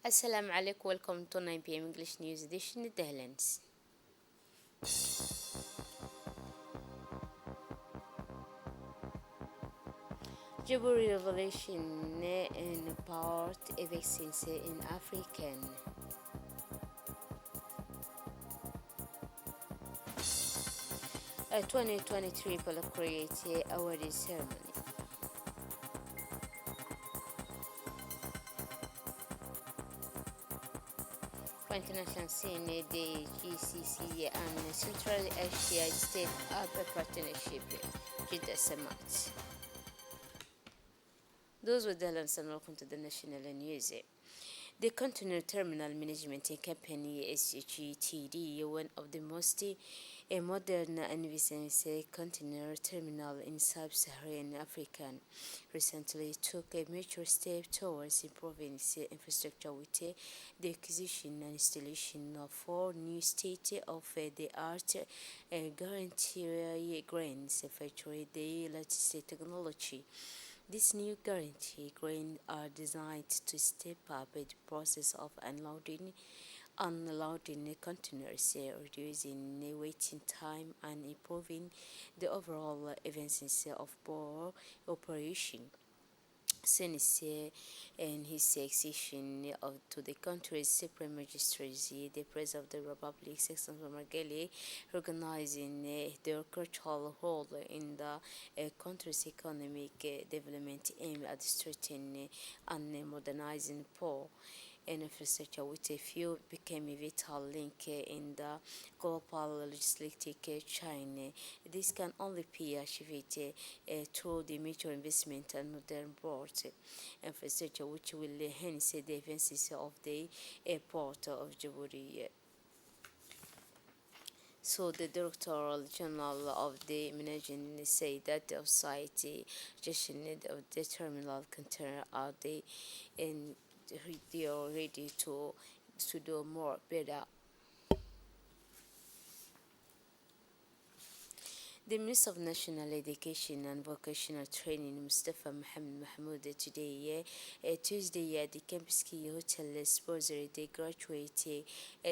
Assalamu alaikum, welcome to 9 p.m. English News Edition Netherlands. Djibouti revelation in part vaccines in African. A 2023 Palacreate Award ceremony. For international scene, the GCC and Central Asia State up a partnership. Jeddah Summit. Those were the headlines and welcome to the National News. The Container Terminal Management Company SGTD, one of the most modern and efficient container terminal in sub-Saharan Africa, recently took a major step towards improving its infrastructure with the acquisition and installation of 4 new state-of-the-art guarantee grains featuring the latest technology. These new guarantee grains are designed to step up the process of unloading containers, reducing waiting time and improving the overall efficiency of port operation. Since in his accession to the country's Supreme Magistracy, the President of the Republic, Sexton Margeli, recognizing their crucial role in the country's economic development aimed at strengthening and modernizing port and infrastructure, with a few became a vital link in the global logistic chain. This can only be achieved through the major investment and modern port infrastructure, which will enhance the efficiency of the port of Djibouti. So the Director General of the Management say that the society gestion of the terminal container are they are ready to do more better. The Minister of National Education and Vocational Training, Mustafa Mohammed Mahmoud, today, Tuesday, at the Kempinski Hotel, sponsored the graduate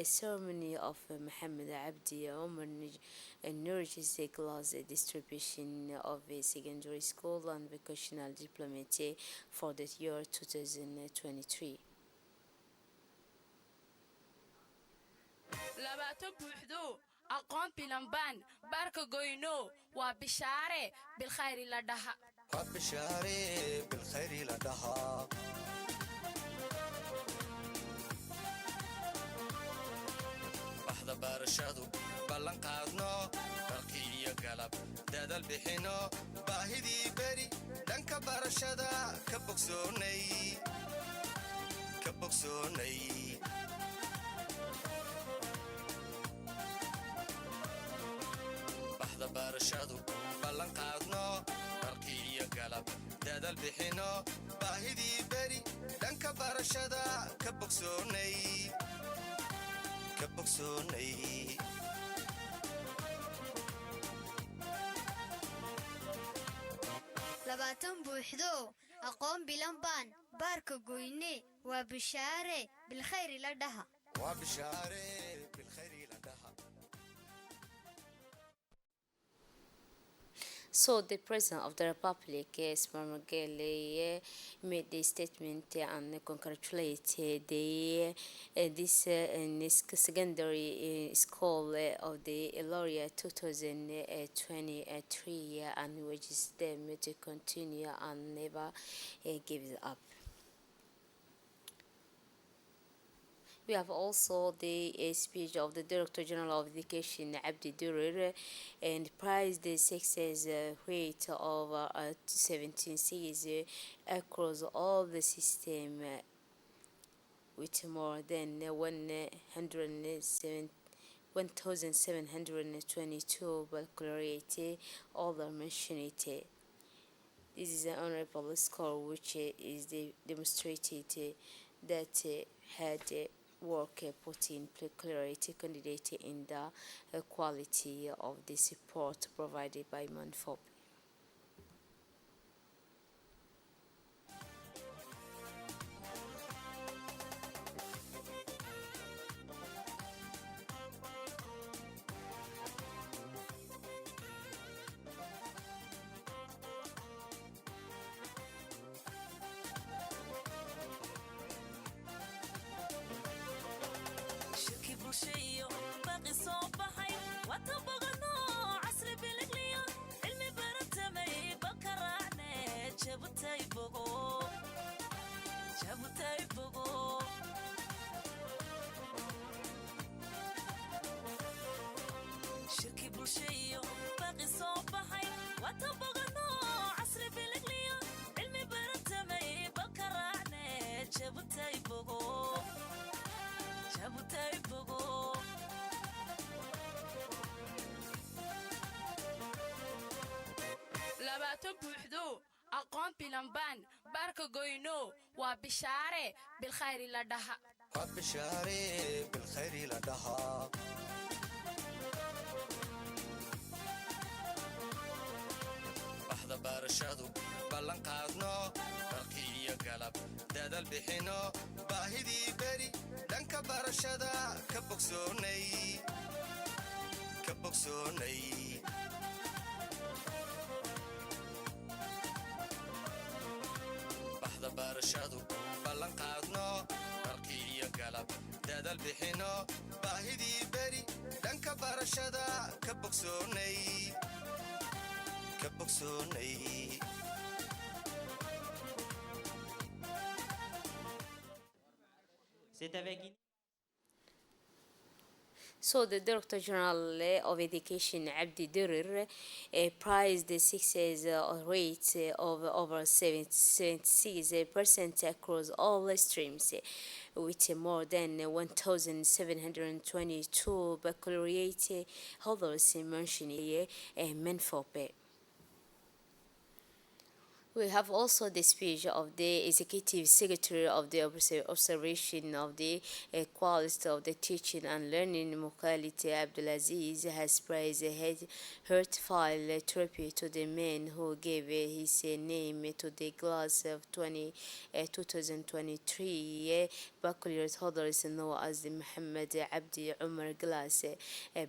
ceremony of Mohammed Abdi Omar Nurji's class distribution of secondary school and vocational diploma for the year 2023. aqoon bilanbaan baarka goyno waa bishaare bilkhayri la dhaha baxda barashadu ballan qaadno dalkii iyo galab dadal bixino baahidii beri dhanka barashada ka bogsoonay barashadu ballan qaadno dalkii iyo galab dadal bixino baahidii beri dhanka barashada ka bogsoonay labaatan buuxdo aqoon bilan baan baarka goyne waa bishaare bilkhayri la dhaha So the President of the Republic, Ismail Margeli, made the statement and congratulated this secondary school of the laureate 2023 and urges them to continue and never give it up. We have also the speech of the Director General of Education, Abdi Durir, and praised the success rate of 17 cities across all the system, with more than 1,722 baccalaureate other mentioned. This is an honorable score which is demonstrated that had work putting clarity candidate in the quality of the support provided by MANFOP. bulshayo baaqi soo baxay wata bogano casri biligliyo cilmi baratamay balka raacne jabutay bogo shirki bulshayo baaqi soo baxay wata bogano casri biligliyo cilmi baratamay balka raacne jabutay bogo labaatan buuxdo aqoon bilanbaan baarka goyno waa bishaare bilkhayri la dhaha waa bishaare bilkhayri la dhahaa baxda barashadu ballan qaadno barqi iyo galab dadal bixino baahidii beri dhanka barashada ka bogsoonay baxda barashadu ballan qaadno barqi iyo galab dadal bixino baahidii beri dhanka barashada ka bogsoonay C'est avec So the Director General of Education, Abdi Durir, praised the success rate of over 76% across all streams, with more than 1,722 baccalaureate holders mentioned Menfope. We have also the speech of the Executive Secretary of the Observation of the Quality of the Teaching and Learning, Mukhalid Abdulaziz, has praised a heartfelt tribute to the man who gave his name to the class of 2023 baccalaureate holders known as the Muhammad Abdi Umar class,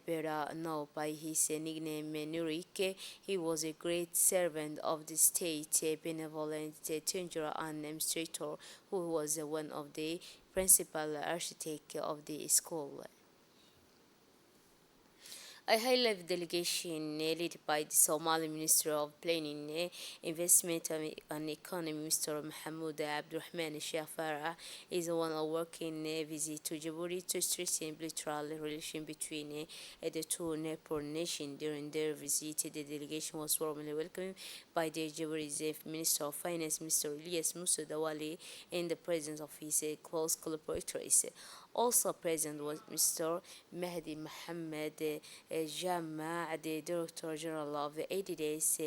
better known by his nickname Nurik. He was a great servant of the state, benevolent teacher and administrator, who was one of the principal architects of the school. A high-level delegation led by the Somali Minister of Planning, Investment and Economy, Mr. Mahmoud Abdurrahman Sheikh Farah, is on a working visit to Djibouti to strengthen bilateral relations between the two neighbor nations. During their visit, the delegation was warmly welcomed by the Djibouti Minister of Finance, Mr. Ilyas Moussa Dawali, in the presence of his close collaborators. Also present was Mr. Mehdi Mohammed Jama, the Director General of the ADDS.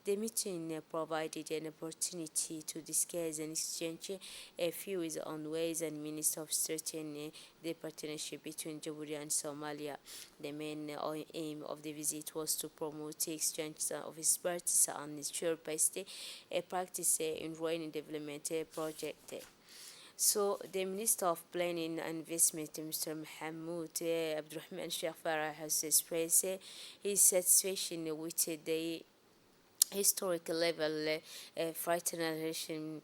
The meeting provided an opportunity to discuss and exchange views on ways and means of strengthening the partnership between Djibouti and Somalia. The main aim of the visit was to promote the exchange of expertise and ensure-based practice in rural development projects. So the Minister of Planning and Investment, Mr. Mahmoud Abdurrahman Sheikh Farah, has expressed his satisfaction with the historic level fraternization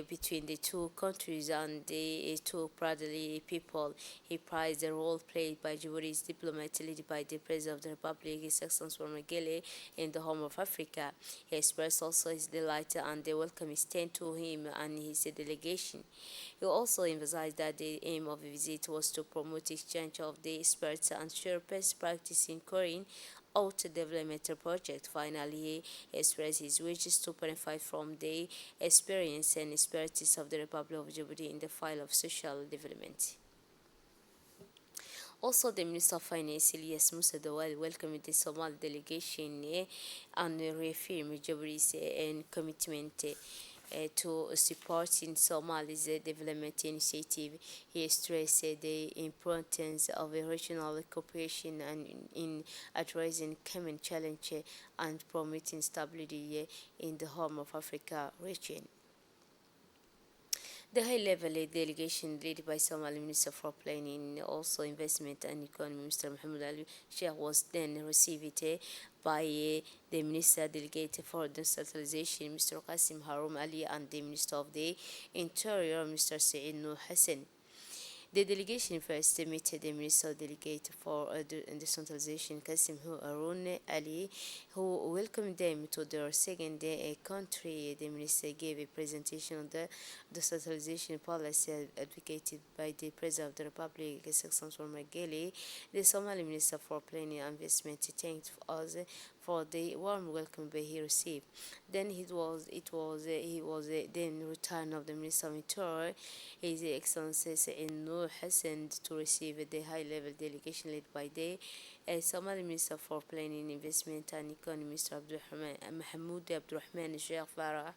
between the two countries and the two proudly people. He prized the role played by Djibouti's diplomat led by the President of the Republic, His Excellency Magele, in the Horn of Africa. He expressed also his delight and the welcome extended to him and his delegation. He also emphasized that the aim of the visit was to promote exchange of the experts and share best practice in carrying out development project. Finally, he expressed his wishes to benefit from the experience and expertise of the Republic of Djibouti in the field of social development. Also, the Minister of Finance, Ilyas Moussa Dawali, welcomed the Somali delegation and reaffirmed Djibouti's commitment to supporting Somali's development initiative. He stressed the importance of regional cooperation and in addressing common challenges and promoting stability in the Horn of Africa region. The high-level delegation led by Somali Minister for Planning, also Investment and Economy, Mr. Mohamed Ali Sheikh, was then received by the Minister Delegate for Decentralization, Mr. Qasim Haroum Ali, and the Minister of the Interior, Mr. Saeed Nur Hassan. The delegation first met the Minister Delegate for Decentralization Kasim Harun Ali, who welcomed them to their second country. The minister gave a presentation on the decentralization policy advocated by the President of the Republic, Saxon Mageli. The Somali Minister for Planning and Investment thanked us for the warm welcome he received. Then he was then return of the Minister of Interior, His Excellency Noor Hassan, to receive the high-level delegation led by the Somali Minister for Planning, Investment and Economy, Mr. Mahmoud Abdurrahman Sheikh Farah.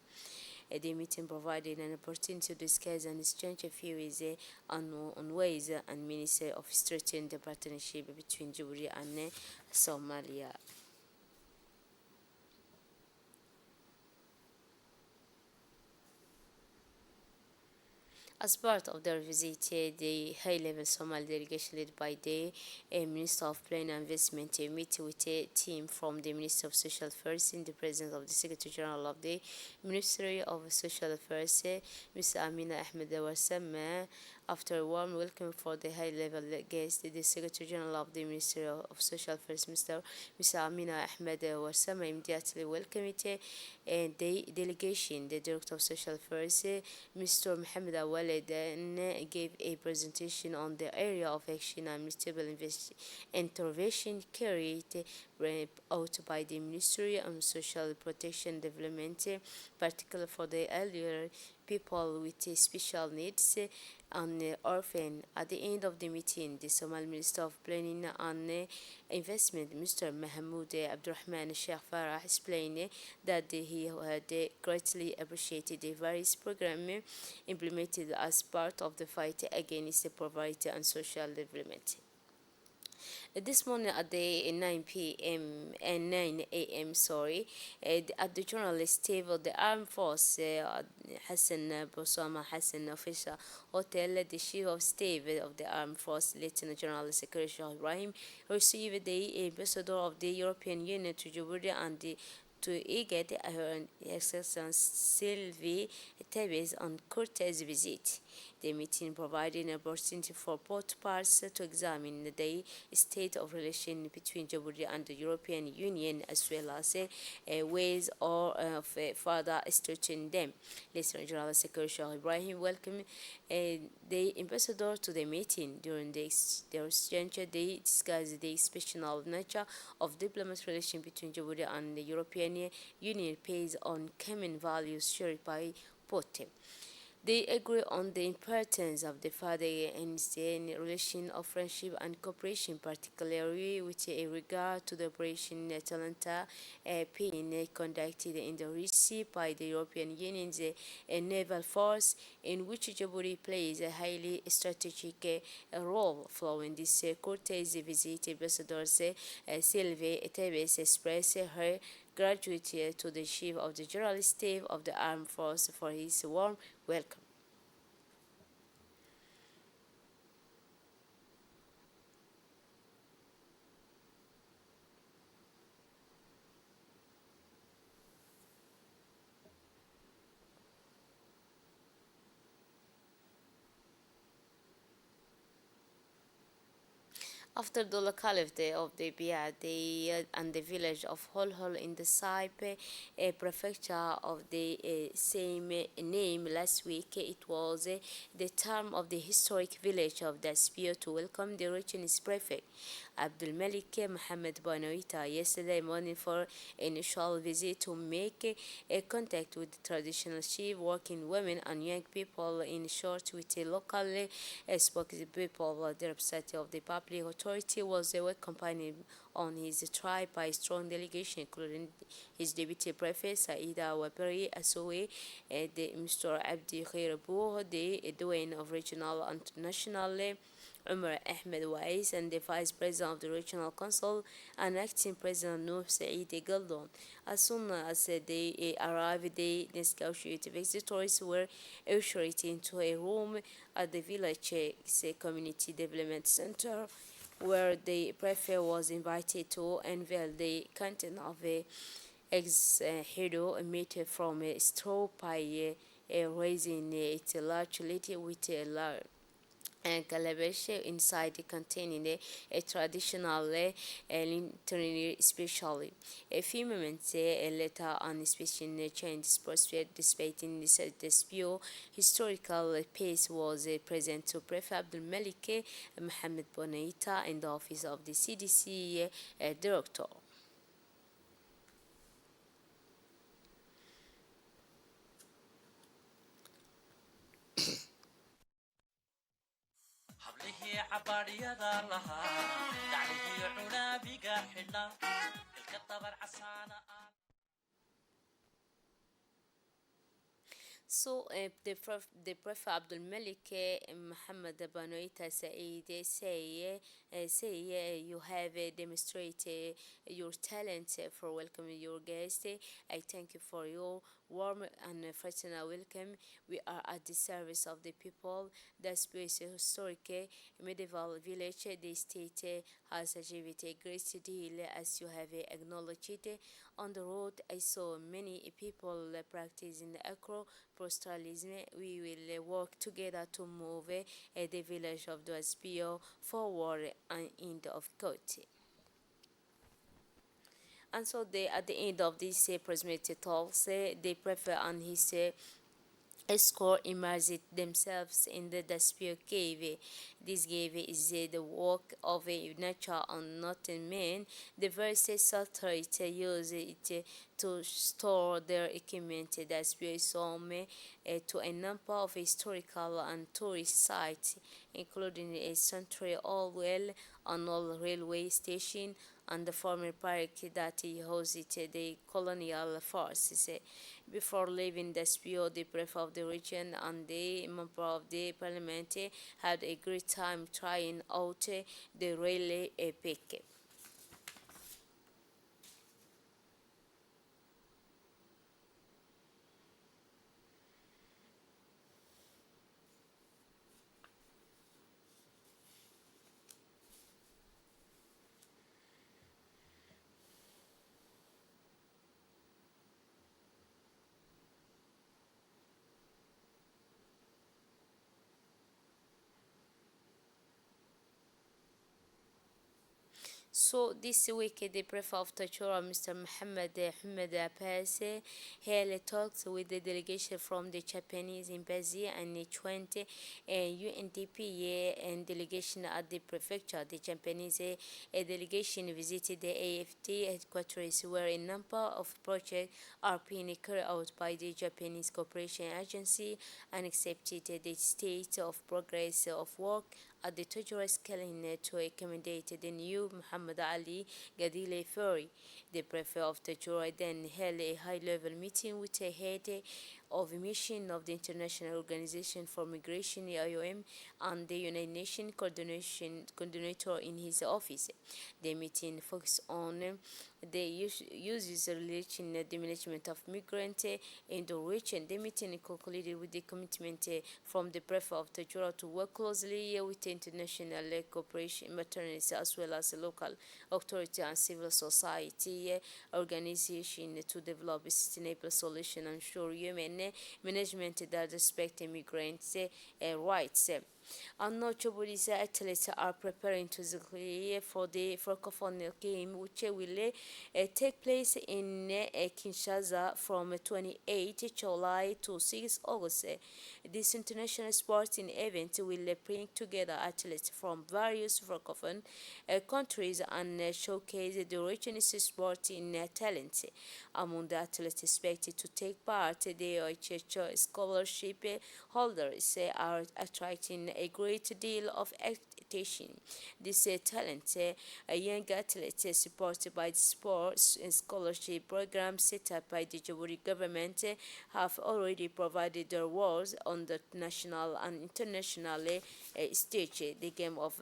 The meeting provided an opportunity to discuss and exchange views on ways and means of strengthening the partnership between Djibouti and Somalia. As part of their visit, the high-level Somali delegation led by the Minister of Planning and Investment met with a team from the Ministry of Social Affairs in the presence of the Secretary General of the Ministry of Social Affairs, Ms. Amina Ahmed Warsama. After a warm welcome for the high-level guest, the Secretary General of the Ministry of Social Affairs, Ms. Amina Ahmed Warsama, immediately welcomed the delegation. The Director of Social Affairs, Mr. Mohammed Awale, then gave a presentation on the area of action and multiple intervention carried out by the Ministry of Social Protection Development, particularly for the elderly people with special needs and orphan. At the end of the meeting, the Somali Minister of Planning and Investment, Mr. Mahmoud Abdurrahman Sheikh Farah, explained that he had greatly appreciated the various programs implemented as part of the fight against poverty and social development. This morning at the 9 p.m. and 9 a.m. At the journalist table, the Armed Force Hassan Bosama Hassan official hotel, the Chief of Staff of the Armed Force, Lieutenant General Secretary Ibrahim, received the ambassador of the European Union to Djibouti and to IGAD, Her Excellency Sylvie Tebes, on courteous visit. The meeting provided an opportunity for both parties to examine the state of relations between Djibouti and the European Union, as well as ways of further strengthening them. Lieutenant General Secretary Ibrahim welcomed the ambassador to the meeting. During the exchange, they discussed the special nature of diplomatic relations between Djibouti and the European Union based on common values shared by both. They agree on the importance of the further enhancing relation of friendship and cooperation, particularly with regard to the Operation Atalanta being conducted in the Red Sea by the European Union's naval force, in which Djibouti plays a highly strategic role. Following this courteous visit, Ambassador Sylvie Tebes expressed her gratitude to the Chief of the General Staff of the Armed Forces for his warm welcome. After the locality of the Biade and the village of Holhol in the Saipe prefecture of the same name last week, it was the term of the historic village of Daspio to welcome the region's prefect, Abdul Malik Mohammed Banoita, yesterday morning for initial visit to make contact with traditional chief, working women and young people, in short with the local spokespeople. The representative of the public authority was accompanied on his trip by a strong delegation, including his deputy prefect Saida Waberi Asowe, the Mr. Abdi Khairabou, the Dewan of Regional and National Umar Ahmed Wais, and the Vice President of the Regional Council and Acting President Noor Saeed Galdon. As soon as they arrived, the negotiated visitors were ushered into a room at the village Community Development Center, where the prefect was invited to unveil the content of a ex-hero made from a straw pie, raising it large lid with a large and calabash inside containing a traditional lantern especially. A few moments later, an special change proceeded despite in this dispute. Historical piece was present to Prefect Abdul Malik Mohammed Bonaita in the office of the CDC director. hablihii cabaadhyada lahaa gaclihii cunaabiga xidhnaa ilka dabar casaana ah So the Prophet Abdul Malik Muhammad Banoita Said say you have demonstrated your talent for welcoming your guest. I thank you for your warm and fraternal welcome. We are at the service of the people. The space historic medieval village. The state has achieved a great deal as you have acknowledged. On the road, I saw many people practicing agro-pastoralism. We will work together to move the village of Dwazbio forward and end of quote. And so at the end of this presentation talks, the Prophet and his escort immersed themselves in the Daspio cave. This cave is the work of a natural and not a man. The various authorities use it to store their equipment. Daspio is home to a number of historical and tourist sites, including a century old well, an old railway station, and the former park that hosted the colonial forces. Before leaving the Daspio, the prefect of the region and the member of the parliament had a great time trying out the railway pick. So this week, the Prefect of Tachura, Mr. Mohammed Ahmed Abbas, held talks with the delegation from the Japanese embassy and H20 UNDP and delegation at the prefecture. The Japanese delegation visited the AFT headquarters, where a number of projects are being carried out by the Japanese Cooperation Agency, and accepted the state of progress of work at the Tajura scaling to accommodate the new Muhammad Ali Gadile ferry. The prefect of Tajura then held a high-level meeting with the head of a mission of the International Organization for Migration (IOM) and the United Nations coordinator in his office. The meeting focused on the uses relating the management of migrants in the region. The meeting concluded with the commitment from the prefect of Tajura to work closely with international cooperation partners as well as local authority and civil society organization to develop a sustainable solution and ensure human management that respect immigrants' rights. And notable athletes are preparing to clear for the Francophone game, which will take place in Kinshasa from 28 July to 6 August. This international sporting event will bring together athletes from various Francophone countries and showcase the region's sporting talent. Among the athletes expected to take part, the OHH scholarship holders are attracting a great deal of attention. This talent, young athletes supported by the sports and scholarship program set up by the Djibouti government have already provided their roles on the national and international stage. The game of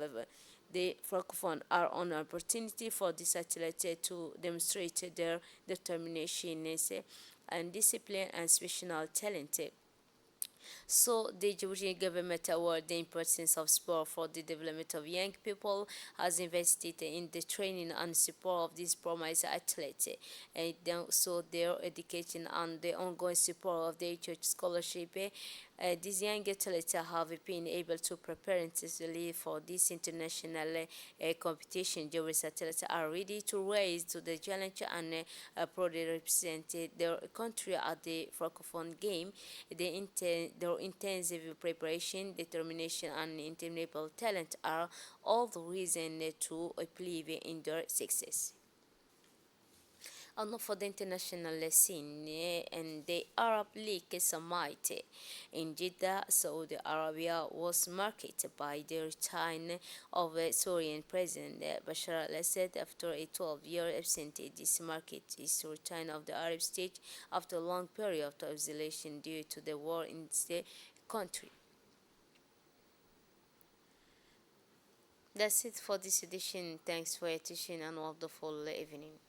the Francophone are an opportunity for these athletes to demonstrate their determination and discipline and special talent. So the Djibouti government award the importance of sport for the development of young people, has invested in the training and support of these promising athletes, and so their education and the ongoing support of the church scholarship These young athletes have been able to prepare intensively for this international competition. Jewish athletes are ready to rise to the challenge and proudly represent their country at the Francophone game. Their intensive preparation, determination, and indomitable talent are all the reason to believe in their success. And for the international scene, and the Arab League Summit in Jeddah, Saudi Arabia was marked by the return of Syrian President Bashar al-Assad after a 12-year absence. This marked his return of the Arab state after a long period of isolation due to the war in the country. That's it for this edition. Thanks for your attention and wonderful evening.